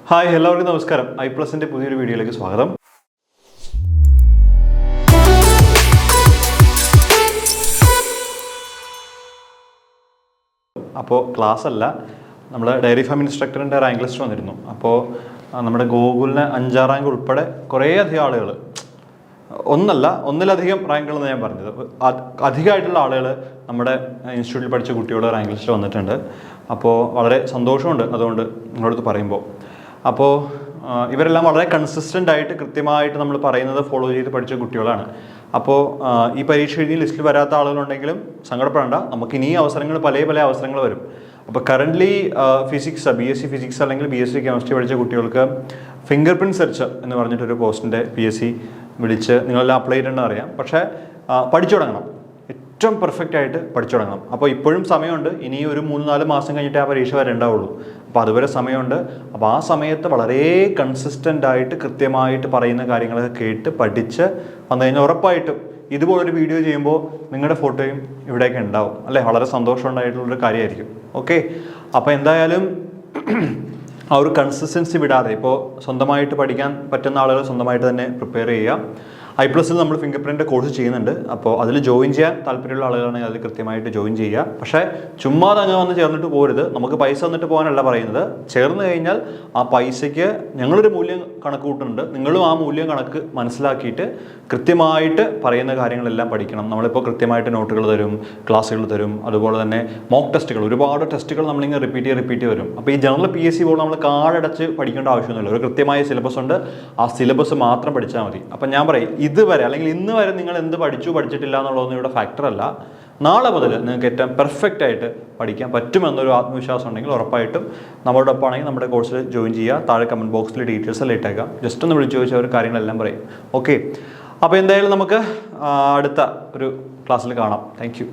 Hi എല്ലാവർക്കും നമസ്കാരം. ഐ+ന്റെ പുതിയൊരു വീഡിയോയിലേക്ക് സ്വാഗതം. അപ്പോൾ ക്ലാസ് അല്ല, നമ്മൾ ഡയറി ഫാം ഇൻസ്ട്രക്ടറിൻ്റെ റാങ്ക് ലിസ്റ്റ് വന്നിരുന്നു. അപ്പോൾ നമ്മുടെ ഗൂഗിളിന് 5-6 റാങ്ക് ഉൾപ്പെടെ കുറേ അധികം ആളുകൾ, ഒന്നിലധികം റാങ്കുകളെന്ന് ഞാൻ പറഞ്ഞത്, അധികമായിട്ടുള്ള ആളുകൾ നമ്മുടെ ഇൻസ്റ്റിറ്റ്യൂട്ടിൽ പഠിച്ച കുട്ടികളുടെ റാങ്ക് ലിസ്റ്റ് വന്നിട്ടുണ്ട്. അപ്പോൾ വളരെ സന്തോഷമുണ്ട് അതുകൊണ്ട് നിങ്ങളടുത്ത് പറയുമ്പോൾ. അപ്പോൾ ഇവരെല്ലാം വളരെ കൺസിസ്റ്റൻ്റ് ആയിട്ട് കൃത്യമായിട്ട് നമ്മൾ പറയുന്നത് ഫോളോ ചെയ്ത് പഠിച്ച കുട്ടികളാണ്. അപ്പോൾ ഈ പരീക്ഷ എഴുതി ലിസ്റ്റിൽ വരാത്ത ആളുകളുണ്ടെങ്കിലും സങ്കടപ്പെടേണ്ട, നമുക്ക് ഇനി അവസരങ്ങൾ പല അവസരങ്ങൾ വരും. അപ്പോൾ കറൻ്റ്ലി ഫിസിക്സ്, BSc ഫിസിക്സ് അല്ലെങ്കിൽ BSc കെമിസ്ട്രി പഠിച്ച കുട്ടികൾക്ക് ഫിംഗർ പ്രിൻറ്റ് സെർച്ച് എന്ന് പറഞ്ഞിട്ടൊരു പോസ്റ്റിൻ്റെ PSC വിളിച്ച് നിങ്ങളെല്ലാം അപ്ലൈ ചെയ്തിട്ടുണ്ടെന്ന് അറിയാം. പക്ഷേ പഠിച്ചു തുടങ്ങണം, ഏറ്റവും പെർഫെക്റ്റ് ആയിട്ട് പഠിച്ചു തുടങ്ങണം. അപ്പോൾ ഇപ്പോഴും സമയമുണ്ട്, ഇനി ഒരു 3-4 മാസം കഴിഞ്ഞിട്ട് ആ പരീക്ഷ വരേണ്ടാവുള്ളൂ. അപ്പോൾ അതുവരെ സമയമുണ്ട്. അപ്പോൾ ആ സമയത്ത് വളരെ കൺസിസ്റ്റൻ്റ് ആയിട്ട് കൃത്യമായിട്ട് പറയുന്ന കാര്യങ്ങളൊക്കെ കേട്ട് പഠിച്ച് വന്നു കഴിഞ്ഞാൽ ഉറപ്പായിട്ടും ഇതുപോലൊരു വീഡിയോ ചെയ്യുമ്പോൾ നിങ്ങളുടെ ഫോട്ടോയും ഇവിടെയൊക്കെ ഉണ്ടാവും അല്ലേ. വളരെ സന്തോഷമുണ്ടായിട്ടുള്ളൊരു കാര്യമായിരിക്കും. ഓക്കെ, അപ്പോൾ എന്തായാലും ആ ഒരു കൺസിസ്റ്റൻസി വിടാതെ ഇപ്പോൾ സ്വന്തമായിട്ട് പഠിക്കാൻ പറ്റുന്ന ആളുകൾ സ്വന്തമായിട്ട് തന്നെ പ്രിപ്പയർ ചെയ്യുക. ഐ+ൽ നമ്മൾ ഫിംഗർ പ്രിൻ്റ് കോഴ്സ് ചെയ്യുന്നുണ്ട്. അപ്പോൾ അതിൽ ജോയിൻ ചെയ്യാൻ താല്പര്യമുള്ള ആളുകളാണെങ്കിൽ അതിൽ കൃത്യമായിട്ട് ജോയിൻ ചെയ്യുക. പക്ഷേ ചുമ്മാതെ അങ്ങ് വന്ന് ചേർന്നിട്ട് പോരുത്. നമുക്ക് പൈസ തന്നിട്ട് പോകാനല്ല പറയുന്നത്. ചേർന്ന് കഴിഞ്ഞാൽ ആ പൈസയ്ക്ക് ഞങ്ങളൊരു മൂല്യം കണക്ക് കൂട്ടുന്നുണ്ട്. നിങ്ങളും ആ മൂല്യം കണക്ക് മനസ്സിലാക്കിയിട്ട് കൃത്യമായിട്ട് പറയുന്ന കാര്യങ്ങളെല്ലാം പഠിക്കണം. നമ്മളിപ്പോൾ കൃത്യമായിട്ട് നോട്ടുകൾ തരും, ക്ലാസ്സുകൾ തരും, അതുപോലെ തന്നെ മോക്ക് ടെസ്റ്റുകൾ, ഒരുപാട് ടെസ്റ്റുകൾ നമ്മളിങ്ങനെ റിപ്പീറ്റ് വരും. അപ്പോൾ ഈ ജനറൽ PSC പോലെ നമ്മൾ കാടടച്ച് പഠിക്കേണ്ട ആവശ്യമൊന്നുമില്ല. ഒരു കൃത്യമായ സിലബസ് ഉണ്ട്, ആ സിലബസ് മാത്രം പഠിച്ചാൽ മതി. അപ്പം ഞാൻ പറയും, ഇതുവരെ അല്ലെങ്കിൽ ഇന്ന് വരെ നിങ്ങൾ എന്ത് പഠിച്ചിട്ടില്ല എന്നുള്ളതൊന്നും ഇവിടെ ഫാക്ടറല്ല. നാളെ മുതൽ നിങ്ങൾക്ക് ഏറ്റവും പെർഫെക്റ്റ് ആയിട്ട് പഠിക്കാൻ പറ്റുമെന്നൊരു ആത്മവിശ്വാസം ഉണ്ടെങ്കിൽ ഉറപ്പായിട്ടും നമ്മുടെ ഒപ്പമാണെങ്കിൽ നമ്മുടെ കോഴ്സിൽ ജോയിൻ ചെയ്യുക. താഴെ കമൻറ്റ് ബോക്സിൽ ഡീറ്റെയിൽസ് എല്ലാം ഇട്ടേക്കാം. ജസ്റ്റ് ഒന്ന് വിളിച്ചു ചോദിച്ചാൽ ഒരു കാര്യങ്ങളെല്ലാം പറയും. ഓക്കെ, അപ്പോൾ എന്തായാലും നമുക്ക് അടുത്ത ഒരു ക്ലാസ്സിൽ കാണാം. Thank you.